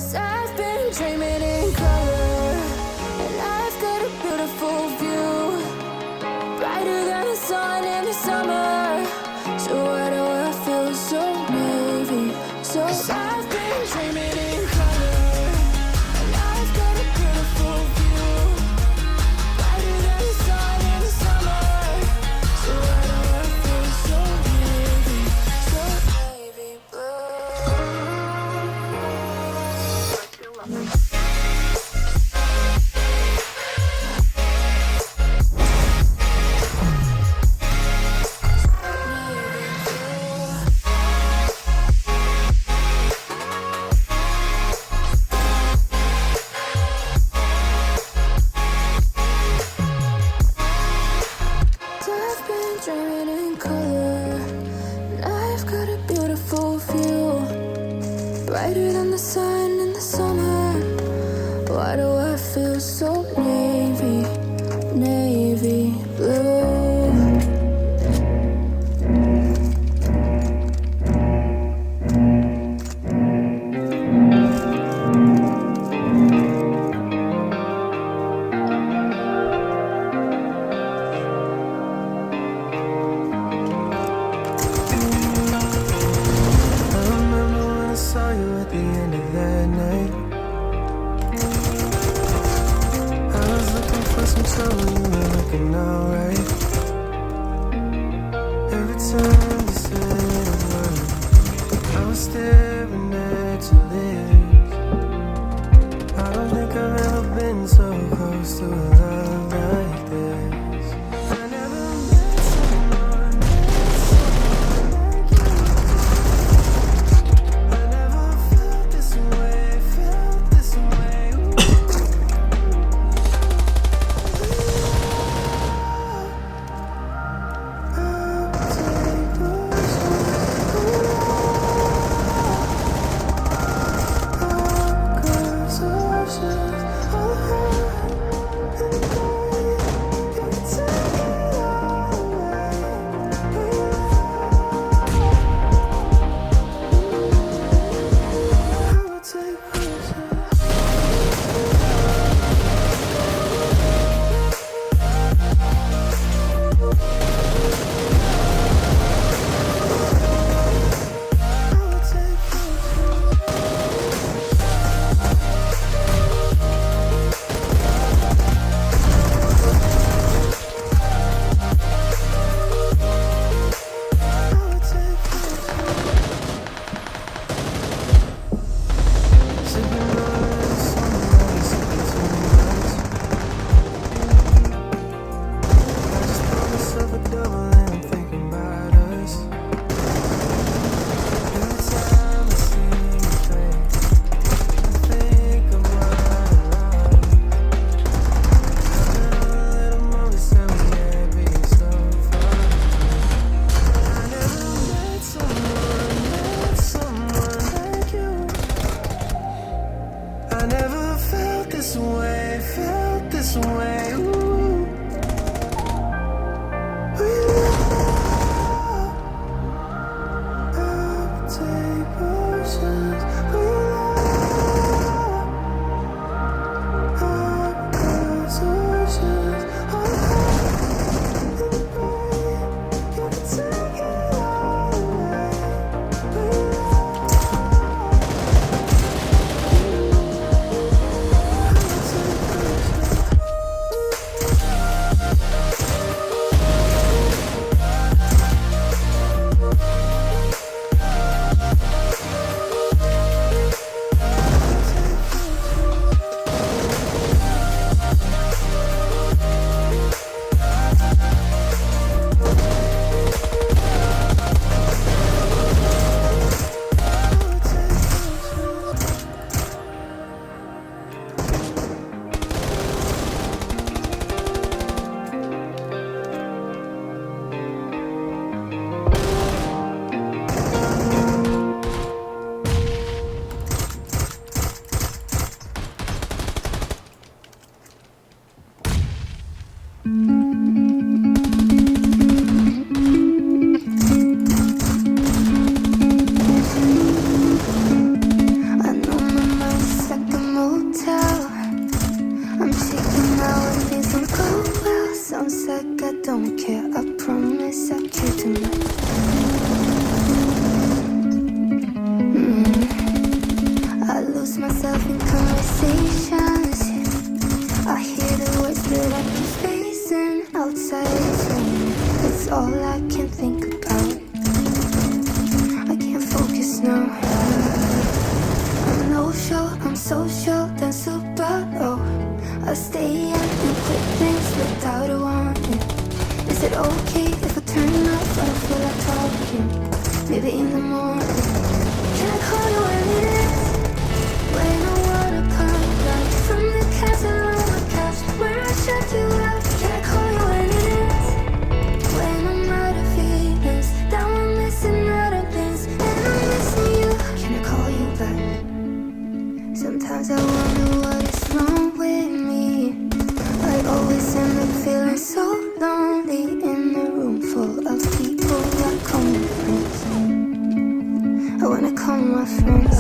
'Cause I've been dreaming in color, and I've got a beautiful view, brighter than the sun in the summer. So why do I feel so navy? So I've been dreaming in color, and I've got a beautiful view, brighter than the sun in the summer. So why do I feel so navy blue? I've been dreaming in color, and I've got a beautiful view, brighter than the sun in the summer. Why do I feel so navy blue? I remember when I saw you at the end of that night. I was looking for some trouble, you were looking alright. Every time you said a word, I was staring at your lips. I don't think I've ever been so close to a love like this. I never met someone like you. I never felt this way. Ooh. social, then super low. I stay in and quit things without a warning. Is it okay if I turn off? I don't feel like talking. Maybe in the morning. Can I call you when it is? When I wanna come down from the castle on the couch where I shut you out. Can I call you when it is? When I'm out of feelings, now I'm missing out on things, and I'm missing you. Can I call you back? Sometimes I wonder what is wrong with me. I always end up feeling so lonely in a room full of people that call me friends. I wanna call my friends.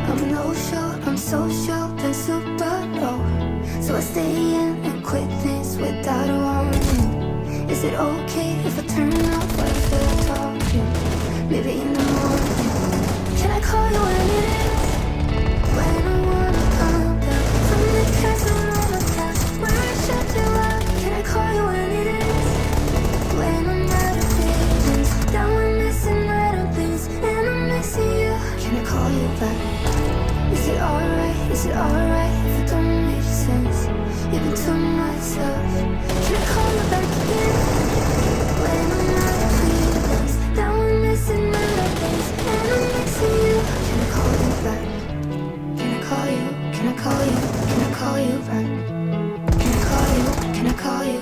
I'm no show, I'm social, then super low. So I stay in and quit things without a warning. Is it okay if I turn off what I feel like talking? Maybe in the morning. Can I call you when it is? When I wanna come down from the castle on the couch where I shut you out. Can I call you when it is? When I'm out of feelings, now I'm missing out on things, and I'm missing you. Can I call you back? Is it alright? Is it alright if it don't make sense? Even to myself. Can I call you back again? When I'm out of feelings, now I'm missing out on things, and I'm missing you. Can I call you back? Can I call you? Can I call you? Can I call you back? Can I call you? Can I call you?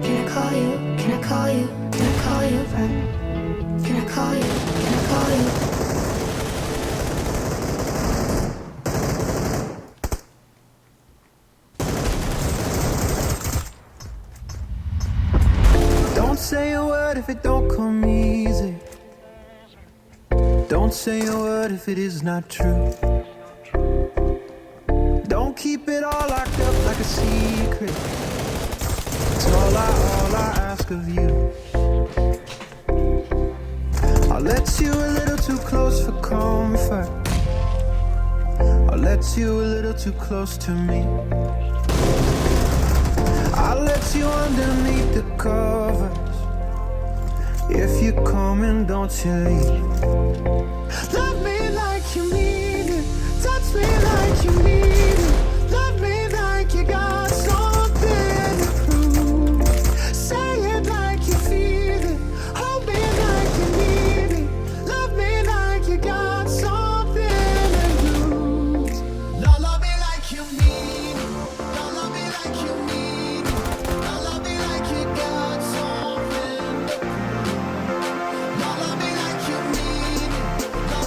Can I call you? Can I call you? Can I call you back? Can I call you? Can I call you? Don't say a word if it don't come easy. Don't say a word if it is not true. Don't keep it all locked up like a secret. It's all I ask of you. I'll let you a little too close for comfort. I'll let you a little too close to me. I'll let you underneath the covers. If you're coming, don't you leave. Love me like you mean it. Touch me like you need it. Love me like you got something to prove. Say it like you feel it. Hold me like you need it. Love me like you got something to lose. Now love me like you mean it. Now love me like you mean it. Now love me like you got something. Now love me like you mean it. Now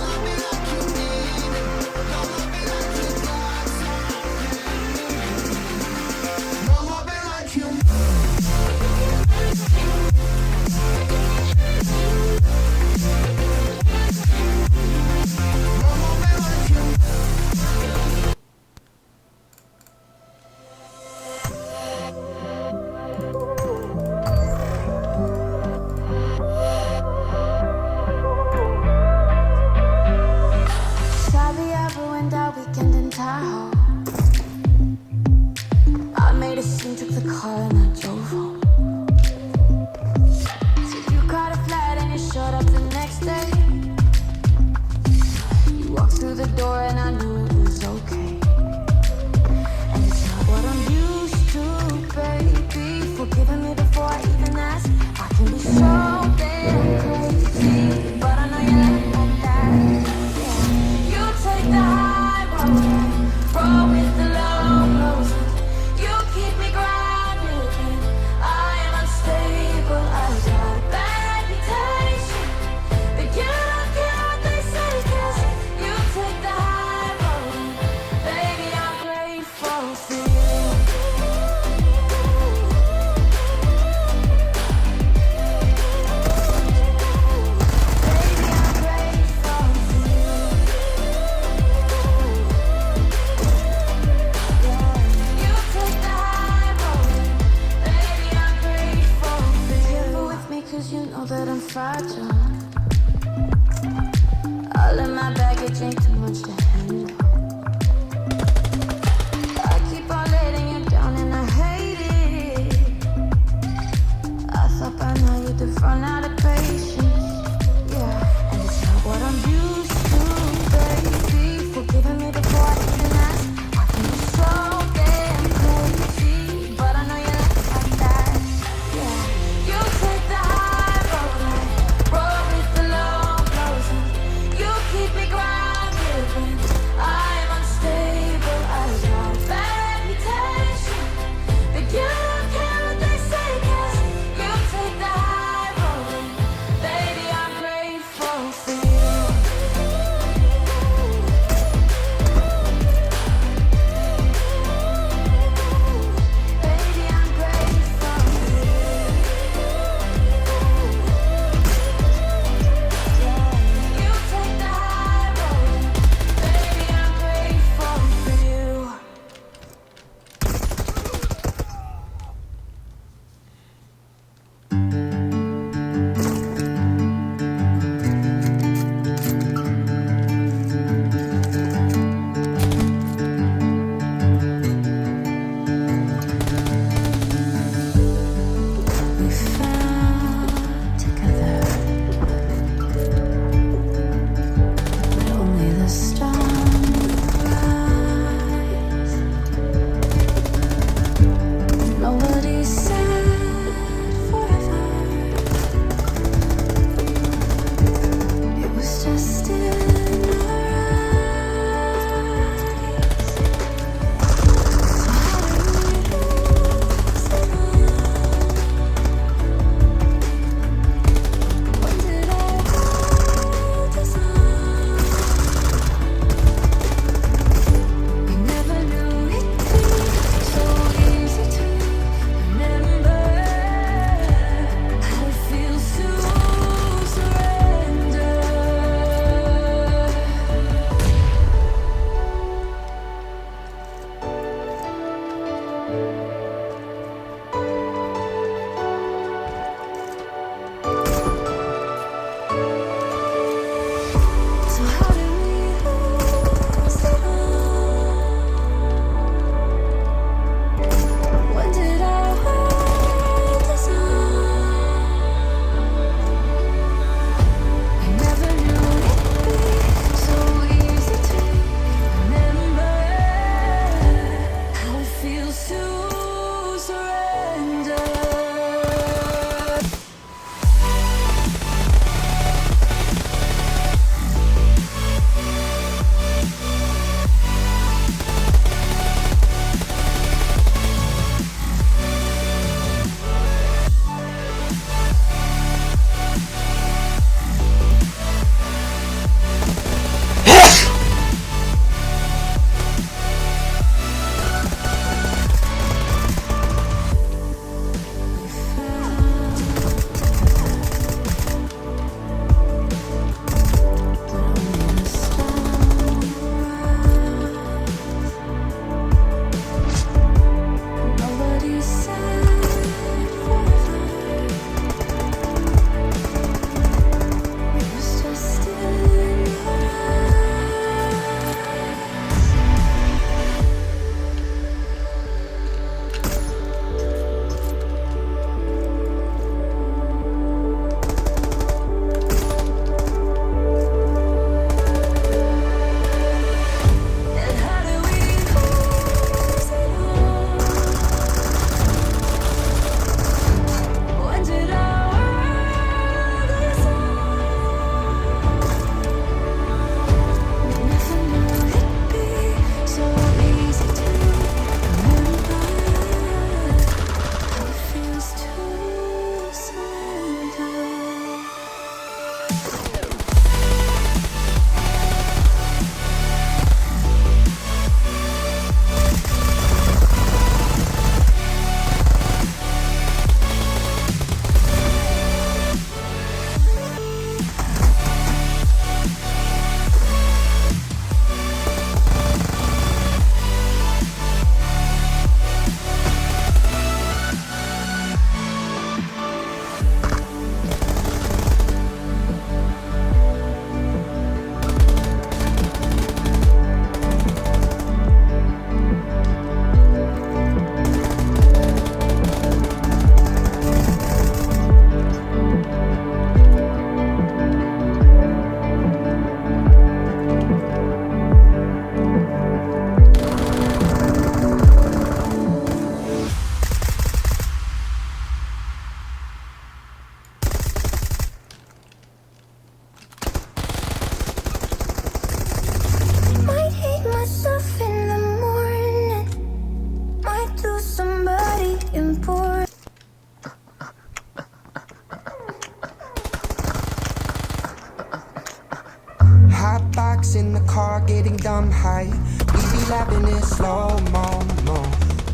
box in the car, getting dumb high. We be laughing in slow-mo.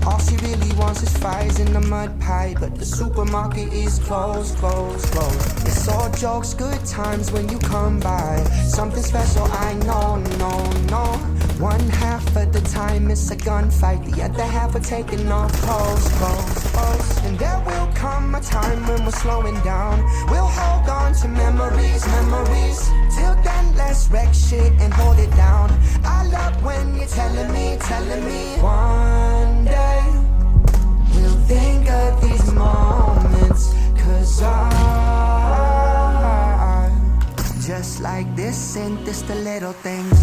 All she really wants is fries in the mud pie, but the supermarket is closed. It's all jokes, good times when you come by. Something special, I know, no. One half of the time it's a gunfight, the other half are taking off clothes. And there will come a time when we're slowing down. We'll hold on to memories. Till then, let's wreck shit and hold it down. I love when you're telling me. One day we'll think of these moments, 'cause I just like this and this the little things.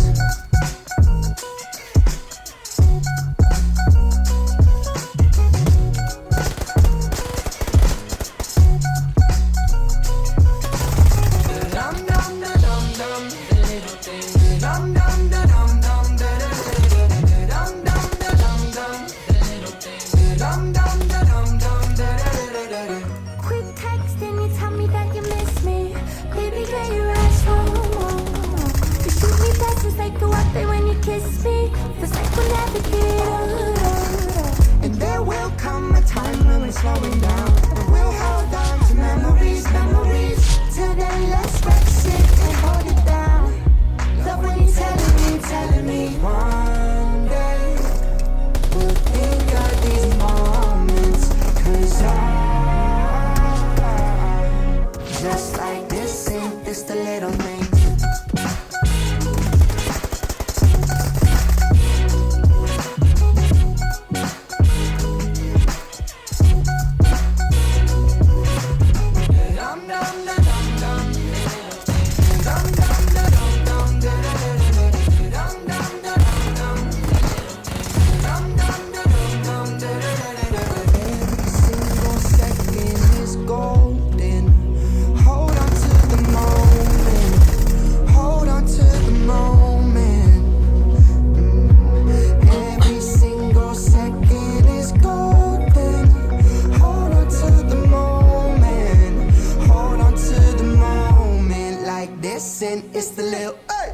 Quick text and you tell me that you miss me. Baby, get your ass home. You shoot me passes like the water when you kiss me. Feels like we'll never get old. And there will come a time when we're slowing down, and we'll hold on to memories. Till then, let's wreck shit and hold it down. Love when you're telling me. One day we'll think of these moments, 'cause I just like this and this the little things. It's the little, hey!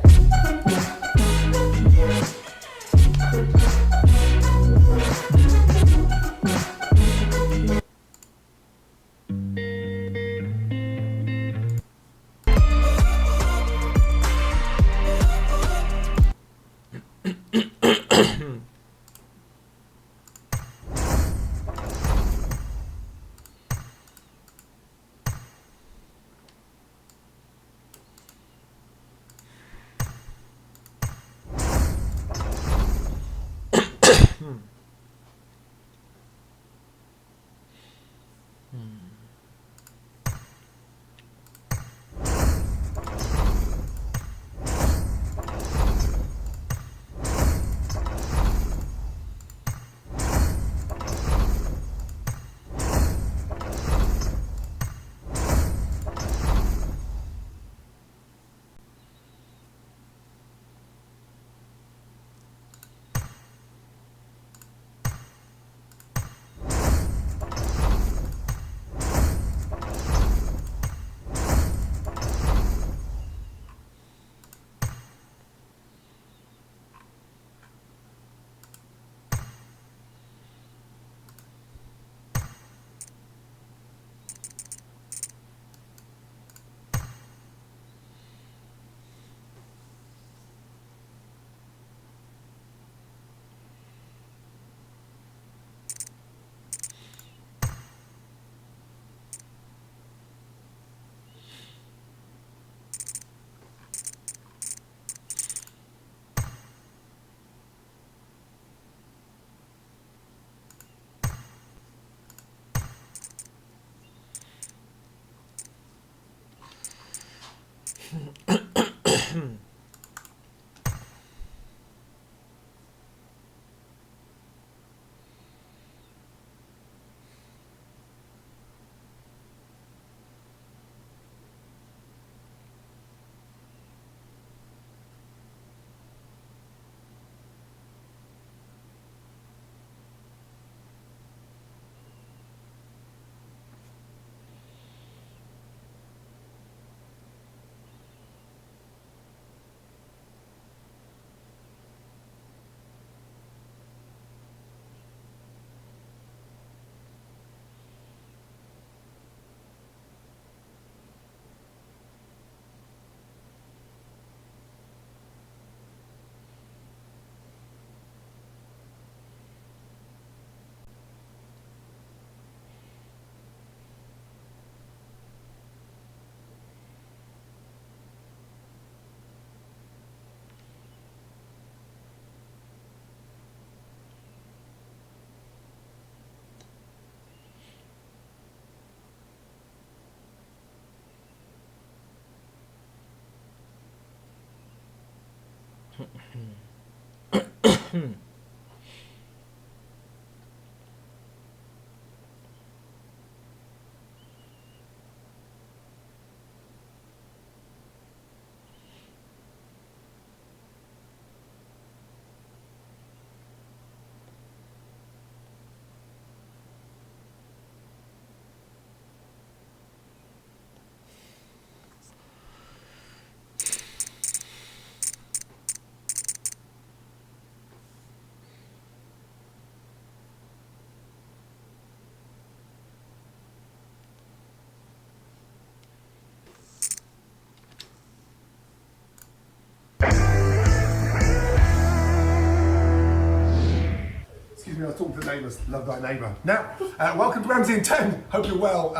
Excuse me, I was talking to the neighbours. Love thy neighbour. Now, welcome to Ramsey in 10. Hope you're well.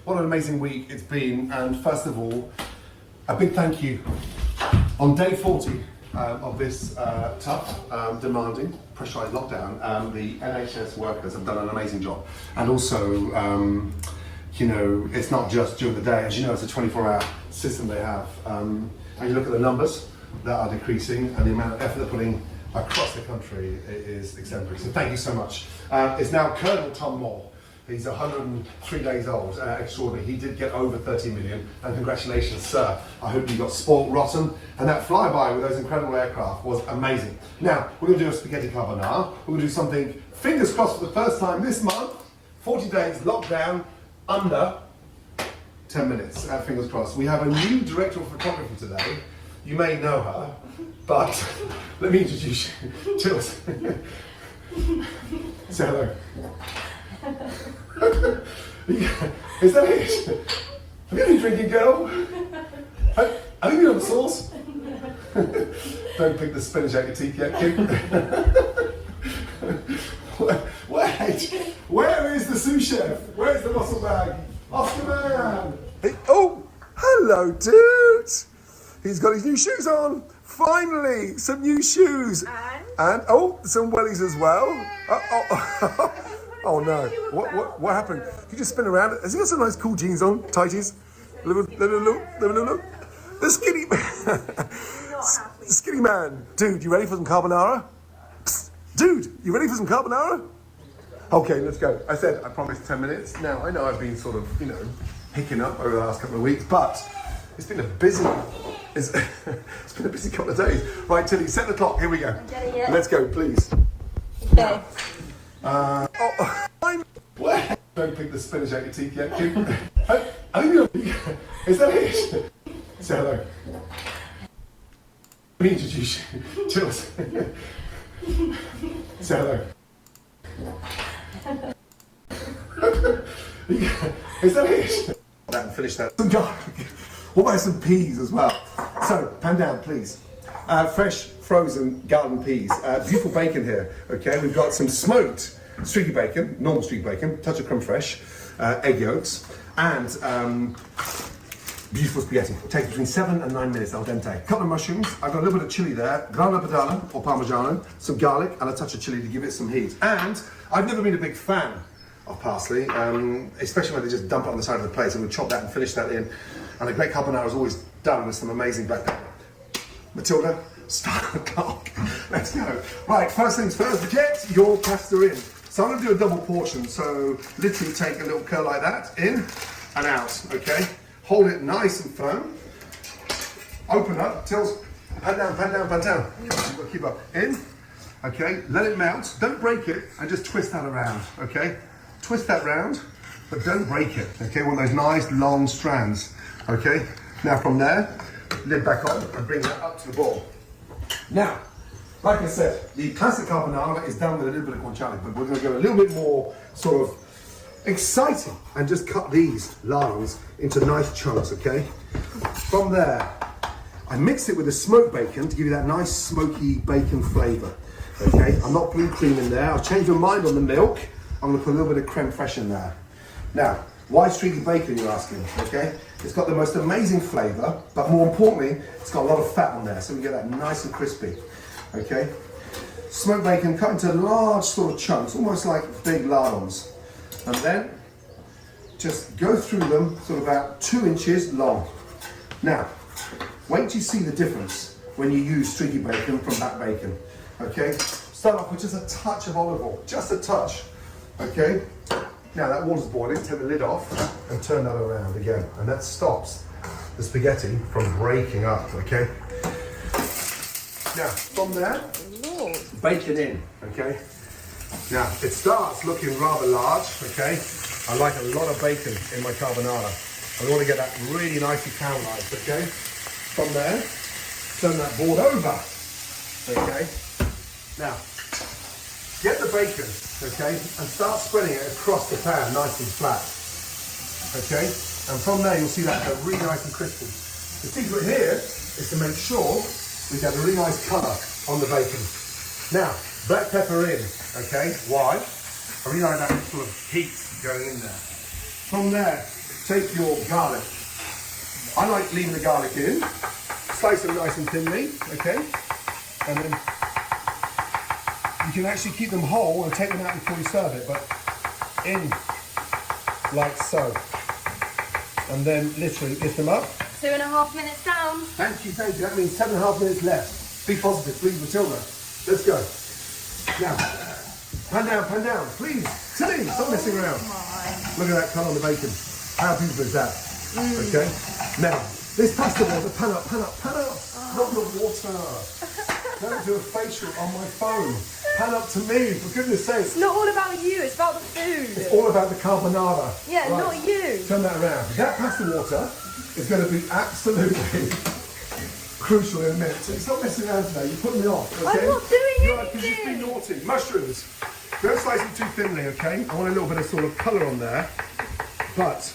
What an amazing week it's been. And first of all, a big thank you. On day 40 of this tough, demanding, pressurised lockdown, the NHS workers have done an amazing job. And also, you know, it's not just during the day. As you know, it's a 24-hour system they have. And you look at the numbers that are decreasing and the amount of effort they're putting across the country is exemplary. So thank you so much. It's now Colonel Tom Moore. He's 103 days old, extraordinary. He did get over 30 million, and congratulations, sir. I hope you got spoilt rotten. And that flyby with those incredible aircraft was amazing. Now, we're gonna do a spaghetti carbonara. We're gonna do something, fingers crossed, for the first time this month. 40 days, lockdown, under 10 minutes, fingers crossed. We have a new director of photography today. You may know her, but let me introduce you. Cheers. Say hello. Is that it? Have you been drinking, girl? I think you're on the sauce. Don't pick the spinach out your teeth yet, kid. Wait, where is the sous chef? Where's the muscle bag? Oscar man. Hey, oh, hello, dude. He's got his new shoes on. Finally, some new shoes. And oh, some wellies as well. Oh no! What happened? He just spin around. Has he got some nice cool jeans on? Tighties. Little look. The skinny man. Skinny man. Dude, you ready for some carbonara? Psst. Dude, you ready for some carbonara? Okay, let's go. I said I promised 10 minutes. Now I know I've been sort of, you know, picking up over the last couple of weeks, but it's been a busy. It's been a busy couple of days. Right, Tilly, set the clock. Here we go. Let's go, please. Okay. Where? Don't pick the spinach out your teeth yet, kid. I think you're. Is that it? Say hello. Let me introduce you. Cheers. Say hello. Is that it? And finish that. Some garlic. What about some peas as well? So, pan down, please. Fresh, frozen garden peas. Beautiful bacon here, okay? We've got some smoked streaky bacon, normal streaky bacon, touch of creme fraiche, egg yolks, and beautiful spaghetti. It takes between 7 and 9 minutes al dente. A couple of mushrooms. I've got a little bit of chili there, grana padano or parmigiano, some garlic, and a touch of chili to give it some heat. And I've never been a big fan of parsley, especially when they just dump it on the side of the plate. So we chop that and finish that in. And a great carbonara is always done with some amazing black pepper. Matilda, start the clock. Let's go. Right, first things first, get your pasta in. So I'm going to do a double portion. So literally take a little curl like that, in and out, okay? Hold it nice and firm. Open up, tills, pan down, pan down, pan down. You've got to keep up. In, okay? Let it melt. Don't break it and just twist that around, okay? Twist that round, but don't break it, okay? One of those nice long strands, okay? Now from there, lid back on and bring that up to the ball. Now, like I said, the classic carbonara is done with a little bit of guanciale, but we're going to go a little bit more sort of exciting and just cut these lines into nice chunks, okay? From there, I mix it with the smoked bacon to give you that nice smoky bacon flavour, okay? I'm not putting cream in there. I've changed my mind on the milk. I'm going to put a little bit of creme fraiche in there. Now, why streaky bacon, you're asking, okay? It's got the most amazing flavour, but more importantly, it's got a lot of fat on there, so we get that nice and crispy, okay? Smoked bacon cut into large sort of chunks, almost like big lardons. And then, just go through them sort of about 2 inches long. Now, wait till you see the difference when you use streaky bacon from that bacon. Okay? Start off with just a touch of olive oil, just a touch. Okay? Now that water's boiling, take the lid off and turn that around again. And that stops the spaghetti from breaking up, okay? Now, from there, bacon in, okay? Now, it starts looking rather large, okay? I like a lot of bacon in my carbonara. I want to get that really nicely caramelized, okay? From there, turn that board over, okay? Now, get the bacon, okay, and start spreading it across the pan, nice and flat, okay? And from there, you'll see that go really nice and crispy. The secret here is to make sure we get a really nice colour on the bacon. Now, black pepper in, okay? Why? I really like that sort of heat going in there. From there, take your garlic. I like leaving the garlic in, slice them nice and thinly, okay? And then you can actually keep them whole and take them out before you serve it, but in like so. And then literally lift them up. 2.5 minutes down. Thank you, thank you. That means 7.5 minutes left. Be positive, please, Matilda. Let's go. Now, pan down, please. Tilly, stop messing around. Look at that colour on the bacon. How beautiful is that? Okay. Now, this pasta water, pan up. Not the water. Don't do a facial on my phone. Pan up to me, for goodness sake. It's not all about you, it's about the food. It's all about the carbonara. Yeah, Right. not you. Turn that around. That pasta water is going to be absolutely crucial in a minute. So stop messing around today. You're putting me off. Okay? I'm not doing Right, because you've been anything. naughty. Mushrooms. Don't slice them too thinly, okay? I want a little bit of sort of colour on there. But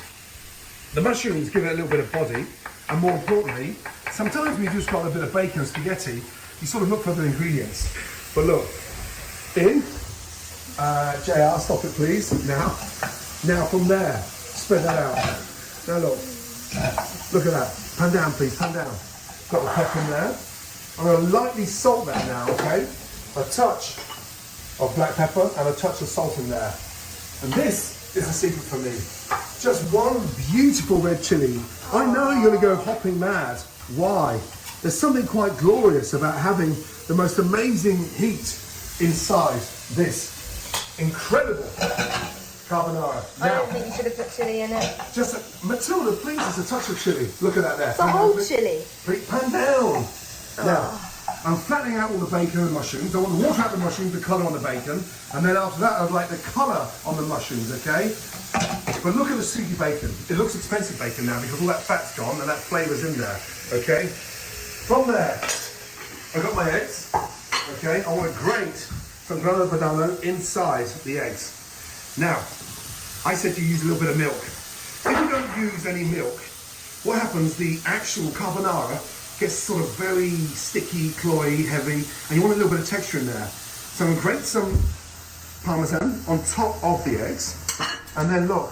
the mushrooms give it a little bit of body. And more importantly, sometimes when you just got a bit of bacon and spaghetti, you sort of look for other ingredients. But look, in. JR, stop it please. Now from there, spread that out. Now look at that. Pan down please, pan down. Got the pepper in there. I'm going to lightly salt that now, okay? A touch of black pepper and a touch of salt in there. And this is the secret for me. Just one beautiful red chilli. I know you're going to go hopping mad. Why? There's something quite glorious about having the most amazing heat inside this incredible carbonara. I Now, don't think you should have put chilli in it. Matilda, please, there's a touch of chilli. Look at that there. The whole chilli. Pan down. Now, I'm flattening out all the bacon and mushrooms. I want to water out the mushrooms, the colour on the bacon, and then after that I'd like the colour on the mushrooms, okay? But look at the streaky bacon. It looks expensive bacon now because all that fat's gone and that flavour's in there, okay? From there, I've got my eggs, okay? I want to grate some grana padano inside the eggs. Now, I said you use a little bit of milk. If you don't use any milk, what happens, the actual carbonara gets sort of very sticky, cloyy, heavy, and you want a little bit of texture in there. So I'm going to grate some parmesan on top of the eggs, and then look,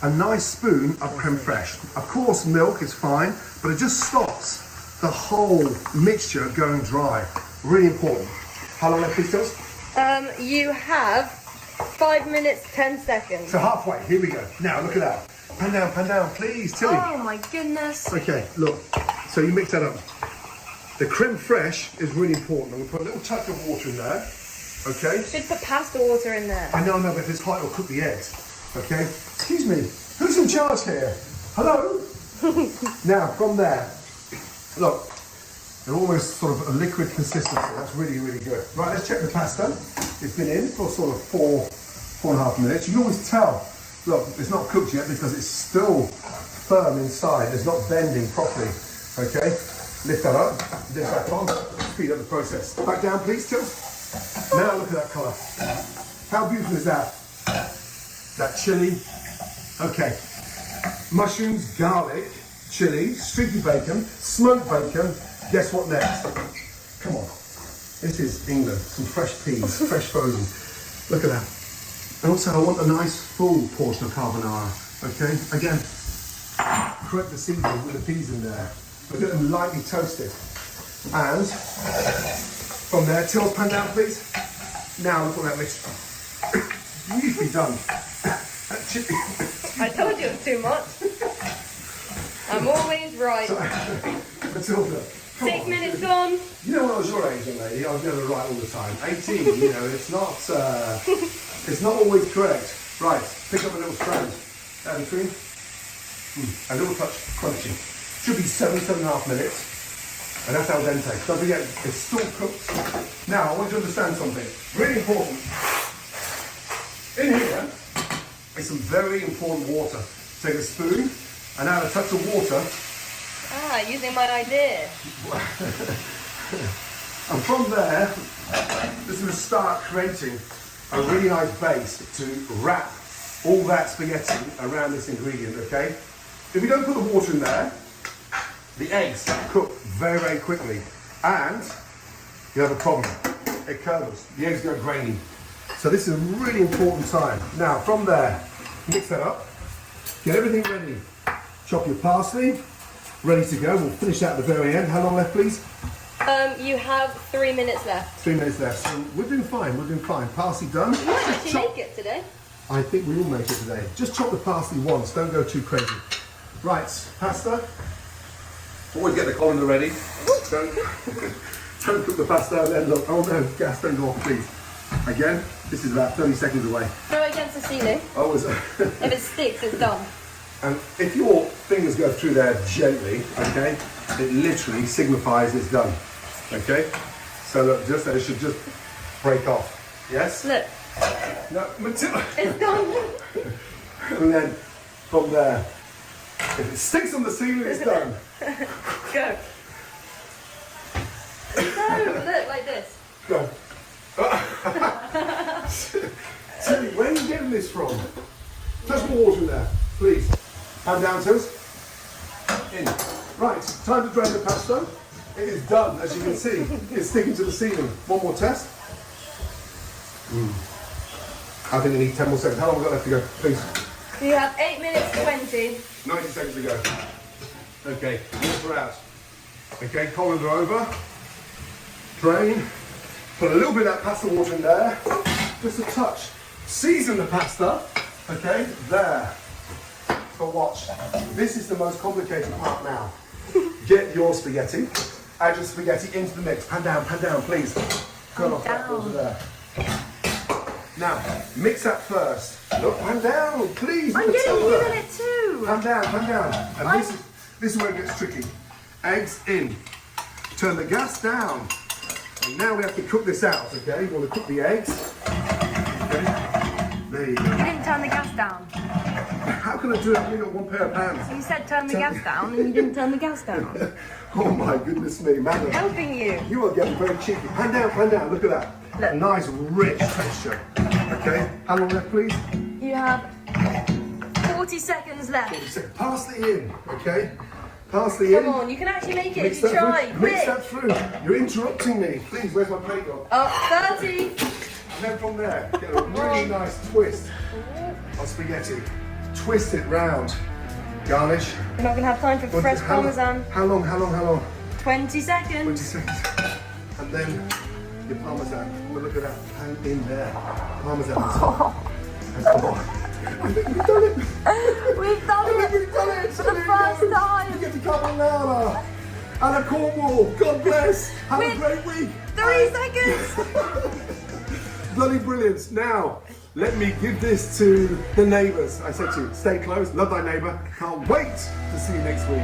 a nice spoon of creme fraiche. Of course, milk is fine, but it just stops the whole mixture going dry. Really important. How long left, please, Tills? You have 5 minutes, 10 seconds. So halfway, here we go. Now, look at that. Pan down, please, Tilly. Oh my goodness. Okay, look. So you mix that up. The creme fraiche is really important. I'm going to put a little touch of water in there. Okay? Should put pasta water in there. I know, but if it's hot, it'll cook the eggs. Okay? Excuse me, who's in charge here? Hello? Now, from there, look, they're almost sort of a liquid consistency. That's really, really good. Right, let's check the pasta. It's been in for sort of 4.5 minutes. You can always tell, look, it's not cooked yet because it's still firm inside. It's not bending properly. Okay? Lift that up, lift back on, speed up the process. Back down, please, Till. Now look at that colour. How beautiful is that? That chilli. Okay. Mushrooms, garlic, chilli, streaky bacon, smoked bacon. Guess what next? Come on. This is England. Some fresh peas, fresh frozen. Look at that. And also I want a nice full portion of carbonara. Okay? Again, correct the seasoning with the peas in there. But get them lightly toasted. And from there, Till's pan down, please. Now look at that mixture. Beautifully done. I told you it was too much. I'm always right. Matilda, Come 6 on, minutes dude. gone. You know, when I was your age, young lady, I was never right all the time. 18, you know, it's not always correct. Right, pick up a little strand. Out between. A little touch, crunchy. Should be 7.5 minutes. And that's al dente. Don't forget, it's still cooked. Now, I want you to understand something. Really important. In here is some very important water. Take a spoon and add a touch of water. Ah, using my idea. And from there, this is going to start creating a really nice base to wrap all that spaghetti around this ingredient, okay? If you don't put the water in there, the eggs cook very, very quickly. And you have a problem. It curdles. The eggs go grainy. So this is a really important time. Now, from there, mix that up. Get everything ready. Chop your parsley. Ready to go. We'll finish that at the very end. How long left, please? You have 3 minutes left. 3 minutes left. So we're doing fine. We're doing fine. Parsley done. You might actually make it today. I think we will make it today. Just chop the parsley once. Don't go too crazy. Right, pasta. Always get the colander ready. Don't cook the pasta and then look. Oh no, gas don't go off, please. Again, this is about 30 seconds away. Throw it against the ceiling. Oh, is it? If it sticks, it's done. And if your fingers go through there gently, okay, it literally signifies it's done. Okay? So look, just it should just break off. Yes? Look, No, Matilda. it's done. And then from there, if it sticks on the ceiling, it's done. Go. No, look, like this. Go. Tilly, where are you getting this from? Touch more water in there, please. Hand down, toes. In. Right, time to drain the pasta. It is done, as you can see. It's sticking to the ceiling. One more test. I think we need 10 more seconds. How long have we got left to go, please? You have 8 minutes 20. 90 seconds to go. Okay, water out. Okay, colander over. Drain. Put a little bit of that pasta water in there. Just a touch. Season the pasta. Okay, there. But watch. This is the most complicated part now. Get your spaghetti. Add your spaghetti into the mix. Pan down, please. Cut off that water there. Now, mix that first. Look, pan down, please. I'm getting Matilda. you in it too. Pan down. And this is where it gets tricky. Eggs in. Turn the gas down. And now we have to cook this out, okay? You want to cook the eggs. Okay. There you go. You didn't turn the gas down. How can I do it? I've only got one pair of hands. You said turn the gas down and you didn't turn the gas down. Oh my goodness me, madam. Helping you. You are getting very cheeky. Pan down. Look at that. Look. Nice, rich texture. Okay. How long left, please? You have 40 seconds left. Parsley in, okay? Parsley in. Come on, you can actually make it Mix if you that try. through. Mix Quick. that through. You're interrupting me. Please, where's my plate gone? Oh, 30. And then from there, get a really nice twist of spaghetti. Twist it round. Garnish. We're not going to have time for fresh How long- parmesan. How long? 20 20 seconds. seconds. And then your parmesan. Oh, look at that. Pan in there. Parmesan on top. And come on. We've done it. We've done it We've done it. for the first time. Spaghetti carbonara. Anna Cornwall. God bless. Have a With great week. 3 seconds. Bloody brilliance. Now, let me give this to the neighbours. I said to you, stay close, love thy neighbour. Can't wait to see you next week.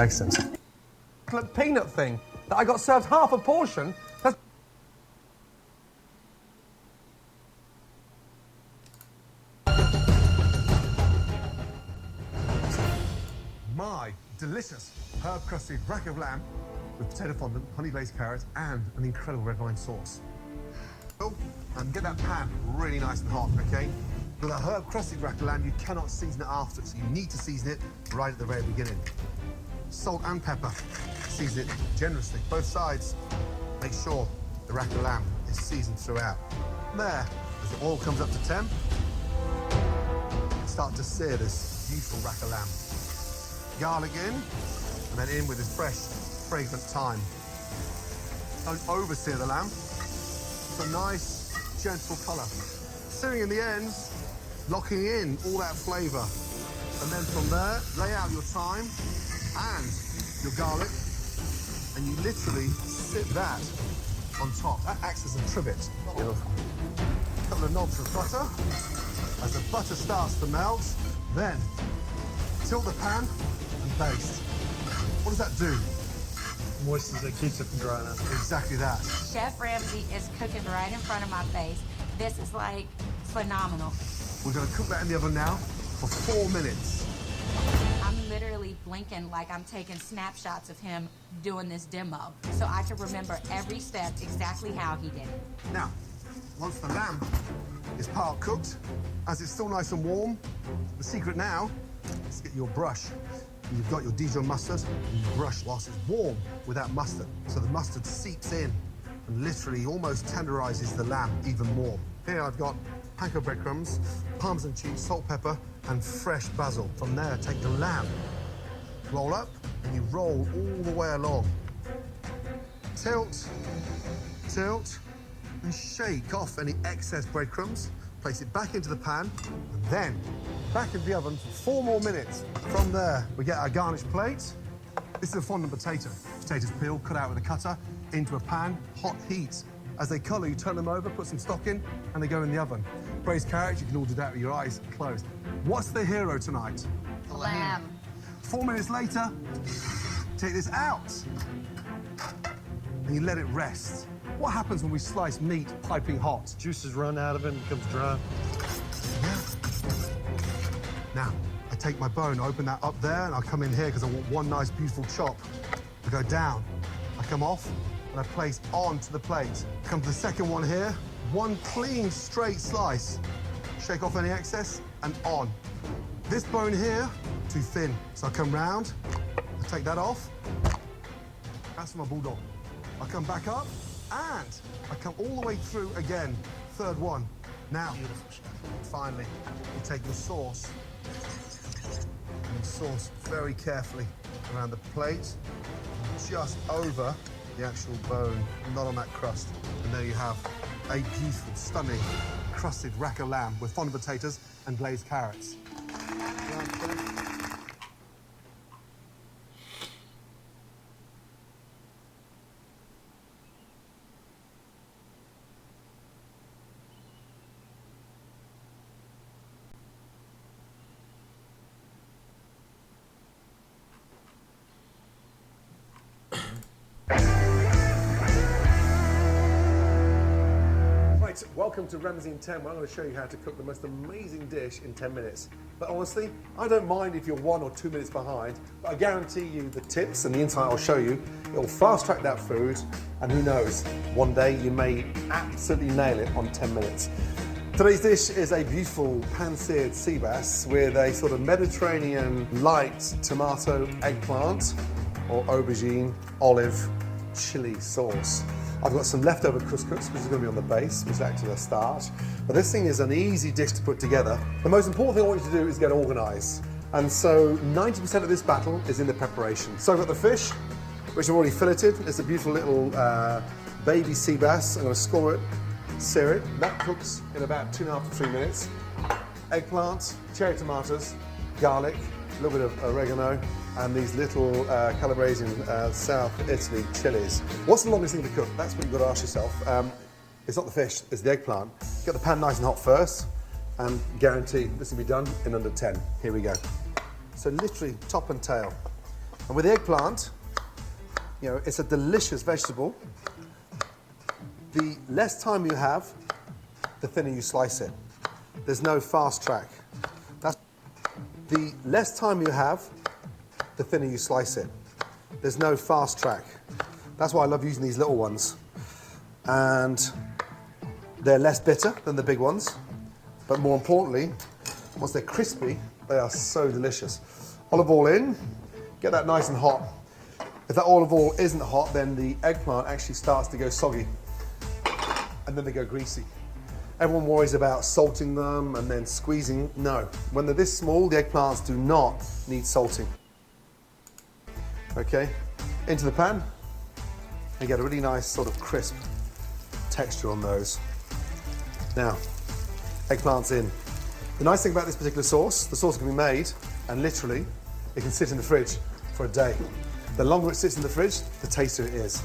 Excellent. Peanut thing that I got served half a portion. That's my delicious herb crusted rack of lamb with potato fondant, honey glazed carrots, and an incredible red wine sauce. Oh, and get that pan really nice and hot, okay? With a herb crusted rack of lamb, you cannot season it after, so you need to season it right at the very beginning. Salt and pepper, season it generously, both sides. Make sure the rack of lamb is seasoned throughout. There, as the oil comes up to temp, start to sear this beautiful rack of lamb. Garlic in, and then in with this fresh, fragrant thyme. Don't oversear the lamb. It's a nice, gentle colour. Searing in the ends, locking in all that flavour. And then from there, lay out your thyme and your garlic, and you literally sit that on top. That acts as a trivet. A couple of knobs of butter. As the butter starts to melt, then tilt the pan and baste. What does that do? Moistens it, keeps it from drying out. Exactly that. Chef Ramsay is cooking right in front of my face. This is like phenomenal. We're going to cook that in the oven now for 4 minutes. I'm literally blinking like I'm taking snapshots of him doing this demo. So I can remember every step exactly how he did it. Now, once the lamb is part cooked, as it's still nice and warm, the secret now is to get your brush. You've got your Dijon mustard, and you brush whilst it's warm with that mustard. So the mustard seeps in and literally almost tenderizes the lamb even more. Here I've got panko breadcrumbs, Parmesan cheese, salt, pepper, and fresh basil. From there, take the lamb, roll up, and you roll all the way along. Tilt, tilt, and shake off any excess breadcrumbs. Place it back into the pan, and then back in the oven for 4 more minutes. From there, we get our garnished plate. This is a fondant potato. Potatoes peeled, cut out with a cutter, into a pan, hot heat. As they colour, you turn them over, put some stock in, and they go in the oven. Braised carrots, you can all do that with your eyes closed. What's the hero tonight? Lamb. 4 minutes later, take this out, and you let it rest. What happens when we slice meat piping hot? Juices run out of it and becomes dry. Now, I take my bone, I open that up there, and I come in here because I want one nice, beautiful chop. I go down, I come off, and I place onto the plate. Come to the second one here, one clean, straight slice. Shake off any excess, and on. This bone here, too thin, so I come round, I take that off. That's for my bulldog. I come back up, and I come all the way through again. Third one. Now, finally, you take your sauce, and you sauce very carefully around the plate, just over the actual bone, not on that crust. And there you have a beautiful, stunning, crusted rack of lamb with fondant potatoes and glazed carrots. Welcome to Ramsay in 10, where I'm going to show you how to cook the most amazing dish in 10 minutes. But honestly, I don't mind if you're 1 or 2 minutes behind, but I guarantee you the tips and the insight I'll show you, it'll fast track that food, and who knows, one day you may absolutely nail it on 10 minutes. Today's dish is a beautiful pan-seared sea bass with a sort of Mediterranean light tomato eggplant or aubergine olive chili sauce. I've got some leftover couscous, which is going to be on the base, which acts as a starch. But this thing is an easy dish to put together. The most important thing I want you to do is get organised. And so 90% of this battle is in the preparation. So I've got the fish, which I've already filleted. It's a beautiful little baby sea bass. I'm going to score it, sear it. That cooks in about 2.5 to 3 minutes. Eggplant, cherry tomatoes, garlic, a little bit of oregano, and these little Calabresian South Italy chilies. What's the longest thing to cook? That's what you've got to ask yourself. It's not the fish, it's the eggplant. Get the pan nice and hot first, and guarantee this will be done in under 10. Here we go. So literally top and tail. And with the eggplant, you know, it's a delicious vegetable. The less time you have, the thinner you slice it. There's no fast track. The less time you have, the thinner you slice it. There's no fast track. That's why I love using these little ones. And they're less bitter than the big ones. But more importantly, once they're crispy, they are so delicious. Olive oil in, get that nice and hot. If that olive oil isn't hot, then the eggplant actually starts to go soggy. And then they go greasy. Everyone worries about salting them and then squeezing. No, when they're this small, the eggplants do not need salting. Okay, into the pan, and get a really nice sort of crisp texture on those. Now, eggplants in. The nice thing about this particular sauce, the sauce can be made, and literally, it can sit in the fridge for a day. The longer it sits in the fridge, the tastier it is.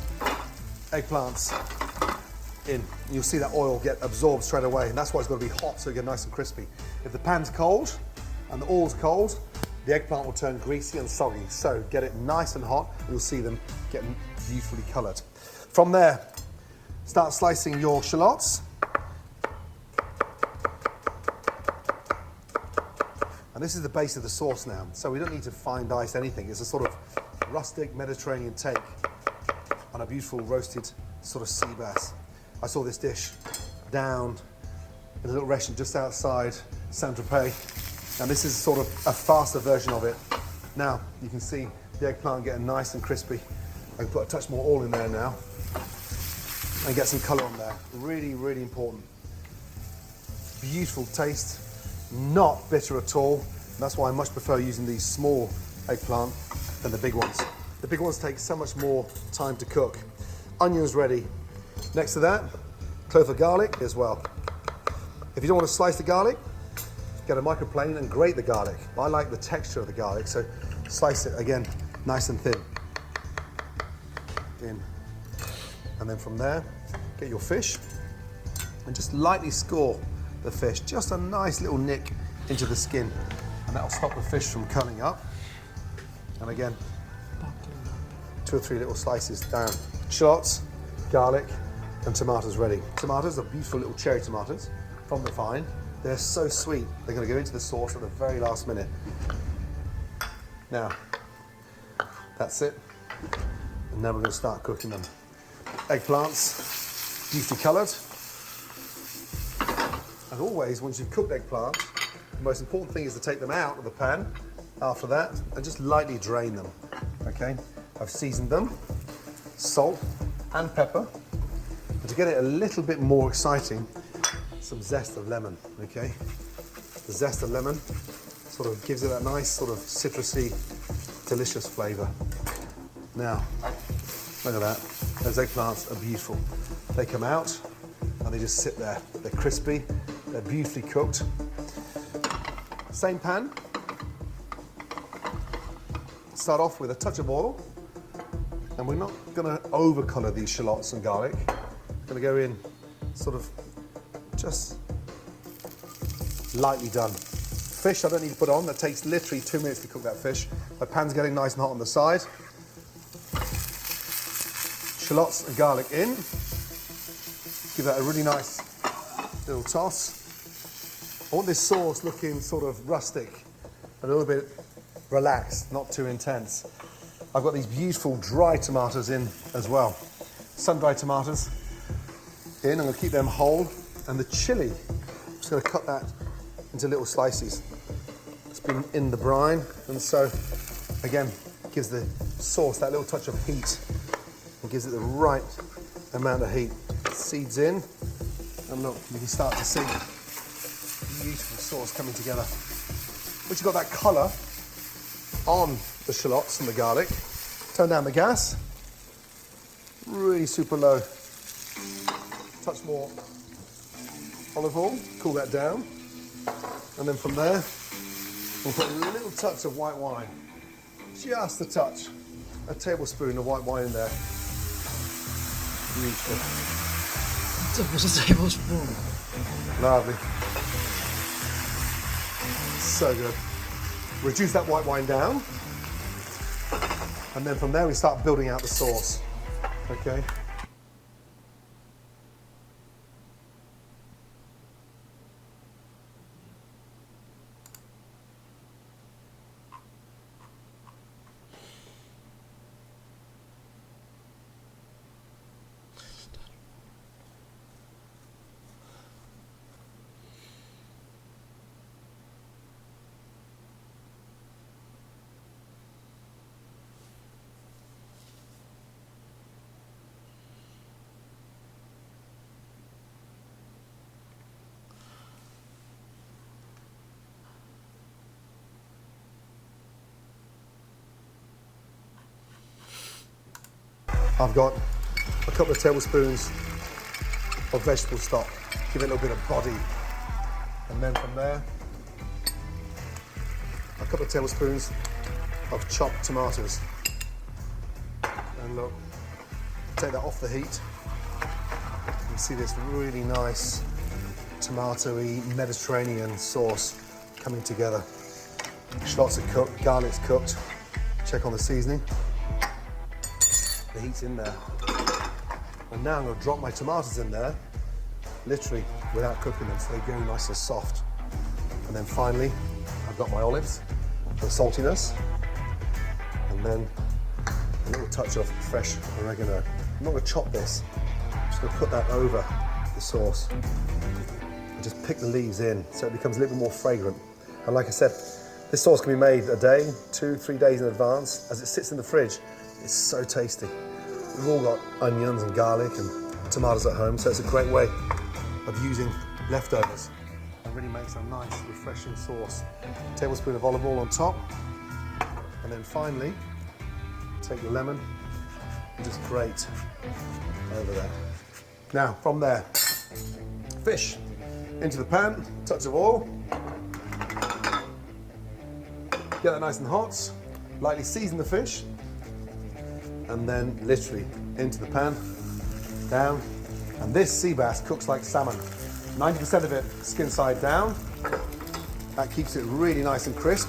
Eggplants in. You'll see that oil get absorbed straight away, and that's why it's got to be hot so it gets nice and crispy. If the pan's cold and the oil's cold, the eggplant will turn greasy and soggy. So get it nice and hot, and you'll see them getting beautifully coloured. From there, start slicing your shallots. And this is the base of the sauce now, so we don't need to fine dice anything. It's a sort of rustic Mediterranean take on a beautiful roasted sort of sea bass. I saw this dish down in a little restaurant just outside Saint-Tropez, and this is sort of a faster version of it. Now, you can see the eggplant getting nice and crispy. I can put a touch more oil in there now and get some colour on there. Really, really important. Beautiful taste, not bitter at all. That's why I much prefer using these small eggplant than the big ones. The big ones take so much more time to cook. Onions ready. Next to that, clove of garlic as well. If you don't want to slice the garlic, get a microplane and grate the garlic. I like the texture of the garlic, so slice it again, nice and thin. In. And then from there, get your fish and just lightly score the fish. Just a nice little nick into the skin, and that'll stop the fish from curling up. And again, 2 or 3 little slices down. Shallots, garlic, and tomatoes ready. Tomatoes are beautiful little cherry tomatoes from the vine. They're so sweet. They're going to go into the sauce at the very last minute. Now, that's it. And now we're going to start cooking them. Eggplants, beautifully coloured. And always, once you've cooked eggplant, the most important thing is to take them out of the pan after that and just lightly drain them. Okay? I've seasoned them, salt and pepper. And to get it a little bit more exciting, some zest of lemon, okay? The zest of lemon sort of gives it that nice sort of citrusy, delicious flavour. Now, look at that. Those eggplants are beautiful. They come out and they just sit there. They're crispy, they're beautifully cooked. Same pan. Start off with a touch of oil. And we're not going to over-colour these shallots and garlic. We're going to go in sort of just lightly done. Fish I don't need to put on. That takes literally 2 minutes to cook that fish. My pan's getting nice and hot on the side. Shallots and garlic in. Give that a really nice little toss. I want this sauce looking sort of rustic, a little bit relaxed, not too intense. I've got these beautiful dry tomatoes in as well. Sun-dried tomatoes in. I'm going to keep them whole. And the chilli, I'm just going to cut that into little slices. It's been in the brine, and so again gives the sauce that little touch of heat and gives it the right amount of heat. Seeds in, and look, you can start to see beautiful sauce coming together. Once you've got that colour on the shallots and the garlic, turn down the gas, really super low. Touch more olive oil, cool that down, and then from there we'll put a little touch of white wine, just a touch, a tablespoon of white wine in there. Beautiful. Just a tablespoon. Lovely. So good. Reduce that white wine down. And then from there we start building out the sauce. Okay. I've got a couple of tablespoons of vegetable stock, give it a little bit of body. And then from there, a couple of tablespoons of chopped tomatoes. And look, take that off the heat. You can see this really nice tomato-y Mediterranean sauce coming together. Shallots are cooked, garlic's cooked. Check on the seasoning. The heat's in there. And now I'm going to drop my tomatoes in there, literally without cooking them, so they go nice and soft. And then finally, I've got my olives for saltiness, and then a little touch of fresh oregano. I'm not going to chop this, I'm just going to put that over the sauce and just pick the leaves in so it becomes a little bit more fragrant. And like I said, this sauce can be made a day, 2-3 days in advance. As it sits in the fridge, it's so tasty. We've all got onions and garlic and tomatoes at home, so it's a great way of using leftovers. It really makes a nice, refreshing sauce. A tablespoon of olive oil on top, and then finally, take your lemon and just grate over there. Now, from there, fish into the pan, touch of oil. Get that nice and hot, lightly season the fish, and then literally into the pan, down. And this sea bass cooks like salmon. 90% of it skin side down. That keeps it really nice and crisp.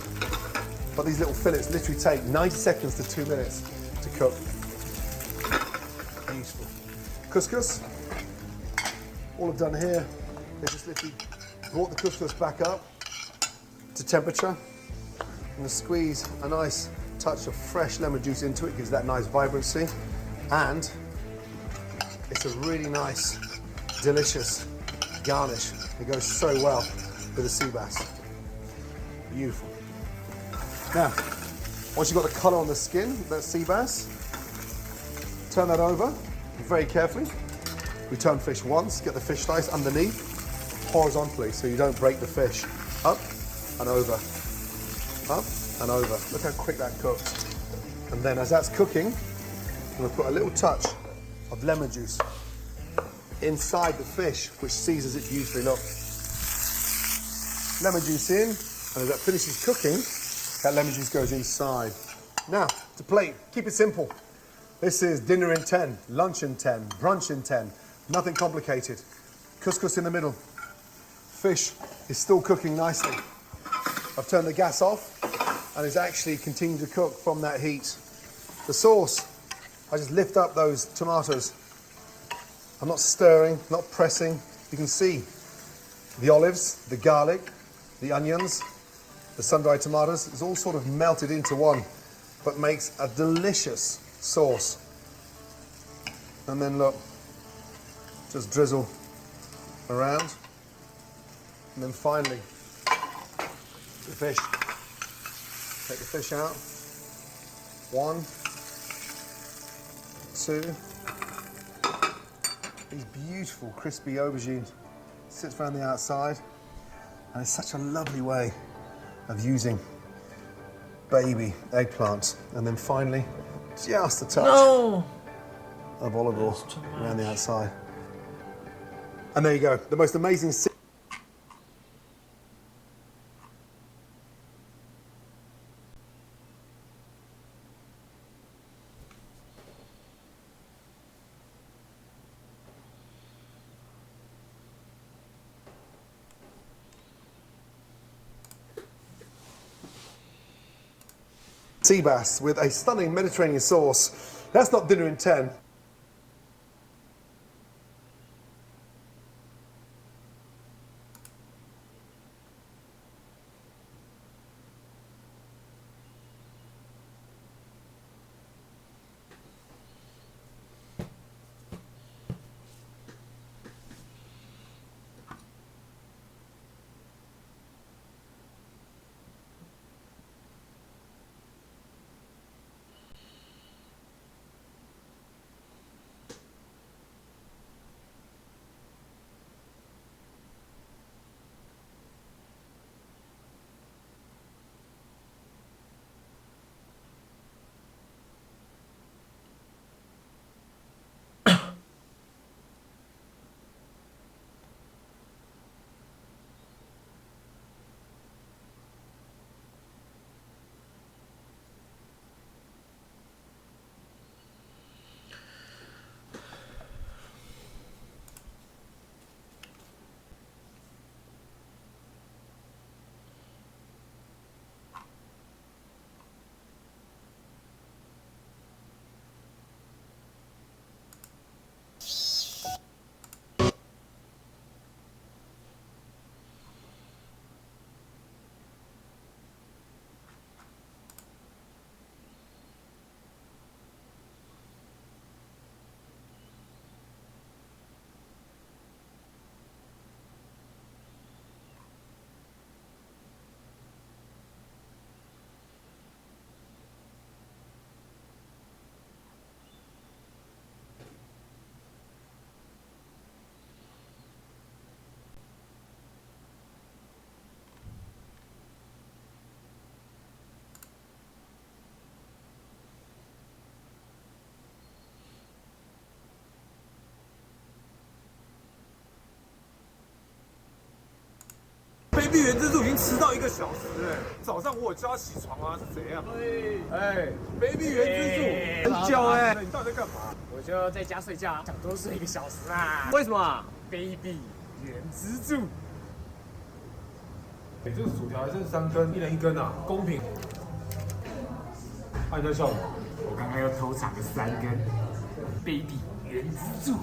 But these little fillets literally take 90 seconds to 2 minutes to cook. Beautiful. Couscous. All I've done here is just literally brought the couscous back up to temperature. I'm going to squeeze a nice touch of fresh lemon juice into it, gives that nice vibrancy, and it's a really nice, delicious garnish. It goes so well with the sea bass. Beautiful. Now, once you've got the colour on the skin of that sea bass, turn that over very carefully. Return fish once, get the fish slice underneath, horizontally, so you don't break the fish. Up and over, up and over. Look how quick that cooks. And then as that's cooking, I'm going to put a little touch of lemon juice inside the fish, which seasons it beautifully. Look. Lemon juice in, and as that finishes cooking, that lemon juice goes inside. Now, to plate, keep it simple. This is dinner in 10, lunch in 10, brunch in 10. Nothing complicated. Couscous in the middle. Fish is still cooking nicely. I've turned the gas off, and it's actually continuing to cook from that heat. The sauce, I just lift up those tomatoes. I'm not stirring, not pressing. You can see the olives, the garlic, the onions, the sun-dried tomatoes. It's all sort of melted into one, but makes a delicious sauce. And then look, just drizzle around. And then finally, the fish. Take the fish out. 1, 2. These beautiful crispy aubergines sits around the outside, and it's such a lovely way of using baby eggplants. And then finally, just a touch of olive oil around the outside. And there you go, the most amazing. sea bass with a stunning Mediterranean sauce. That's not dinner in 10.卑鄙原蜘蛛已经吃到1个小时了，早上我有叫他起床啊，是怎样？卑鄙原蜘蛛，很久你到底在干嘛？我就在家睡觉，想多睡1个小时啊。为什么？卑鄙原蜘蛛。这个薯条还剩3根，1人1根啊，公平。你在笑什么？我刚刚又偷抢了3根，卑鄙原蜘蛛。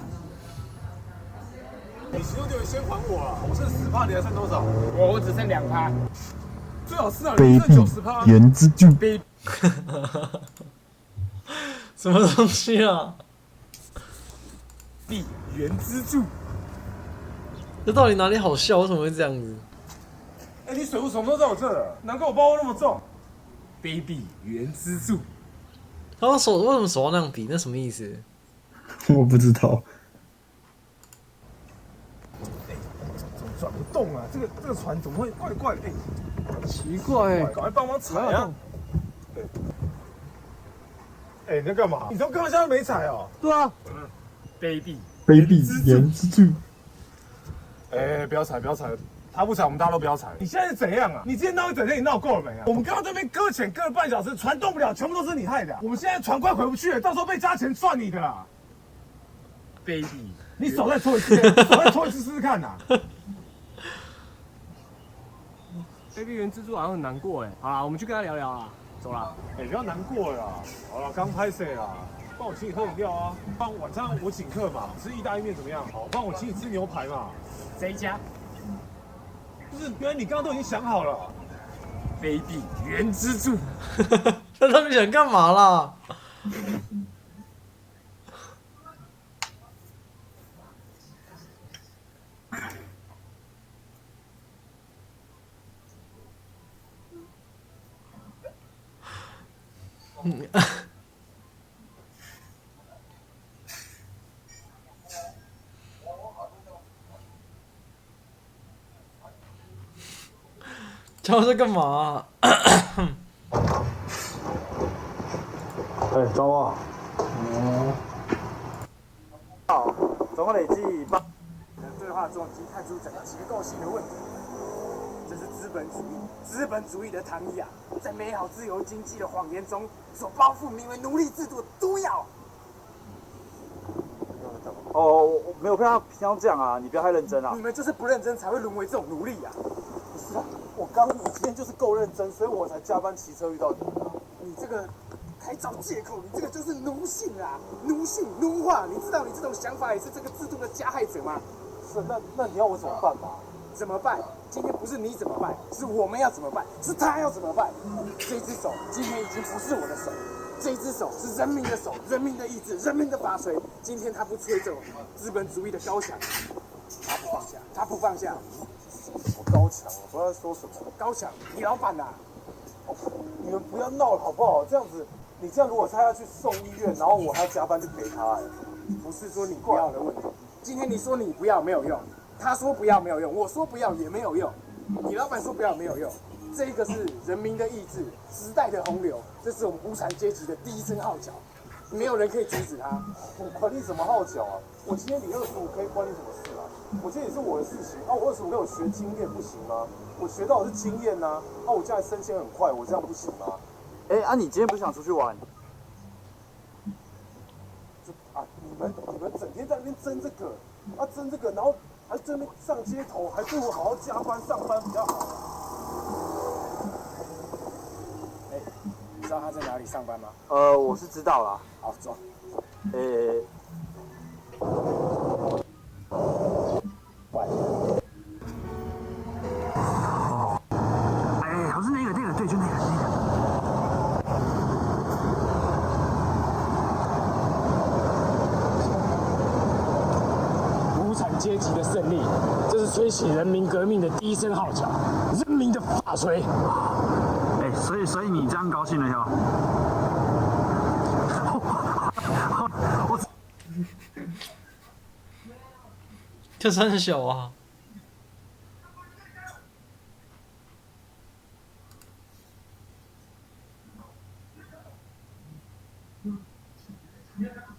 你行动电源先还我啊！我剩10%，你还剩多少？我只剩2%。最好是啊，你剩90%。原蜘蛛。卑什么东西啊？鄙原蜘蛛。这到底哪里好笑？为什么会这样子？你水壶什么时候在我这了？难怪我包那么重。卑鄙原蜘蛛。他为什么手要那样比？那什么意思？我不知道。怎么转不动啊？这个船怎么会怪怪的？奇怪，赶快帮忙踩啊！你在干嘛？你从刚刚下面没踩哦？对啊。卑鄙原蜘蛛。不要踩，不要踩！他不踩，我们大家都不要踩。你现在是怎样啊？你今天闹一整天，你闹够了没啊？我们刚刚这边搁浅搁了半小时，船动不了，全部都是你害的。我们现在船快回不去了，到时候被加钱算你的啦。卑鄙！你手再搓一次，手再搓一次试试看呐。卑鄙原蜘蛛好像很难过哎。好啦，我们去跟他聊聊啦。走啦。不要难过了啦。好了，刚拍谁啦？帮我请你喝饮料啊。帮晚上我请客嘛，吃意大利面怎么样？好，帮我请你吃牛排嘛。这一家。就是原来你刚刚都已经想好了。卑鄙原蜘蛛。那他们想干嘛啦？叫我在干嘛、找我。好，总共累计8。对话中已经看出整个结构性的问题。这是资本主义，资本主义的糖衣啊，在美好自由经济的谎言中所包覆名为奴隶制度的毒药。我没有看他平常这样啊，你不要太认真啊。你们就是不认真才会沦为这种奴隶啊。不是啊，我今天就是够认真，所以我才加班骑车遇到你啊。你这个还找借口，你这个就是奴性啊，奴性奴化。你知道你这种想法也是这个制度的加害者吗？是，那你要我怎么办嘛？怎么办？今天不是你怎么办，是我们要怎么办，是他要怎么办？这只手今天已经不是我的手，这只手是人民的手，人民的意志，人民的法锤。今天他不吹走资本主义的高墙，他不放下，他不放下。什么高墙？我不知道在说什么。高墙，你老板呐、你们不要闹了好不好？这样子，你这样如果他要去送医院，然后我还要加班去陪他，不是说你不要的问题。今天你说你不要没有用，他说不要没有用，我说不要也没有用，你老板说不要没有用。这个是人民的意志，时代的洪流，这是我们无产阶级的第一声号角，没有人可以阻止他。我管你什么号角啊？我今天领25K关你什么事啊？我今天也是我的事情啊！我25K我学经验不行吗？我学到的是经验呐、啊！我将来升迁很快，我这样不行吗？你今天不是想出去玩？你们整天在那边争这个，争这个，然后还在那边上街头，还不如好好加班上班比较好。你知道他在哪里上班吗？我是知道啦。好，走。好是那个，对，就那个。无产阶级的胜利，这是吹起人民革命的第一声号角，人民的法锤。所以你这样高兴了哟？这很小啊。Yeah.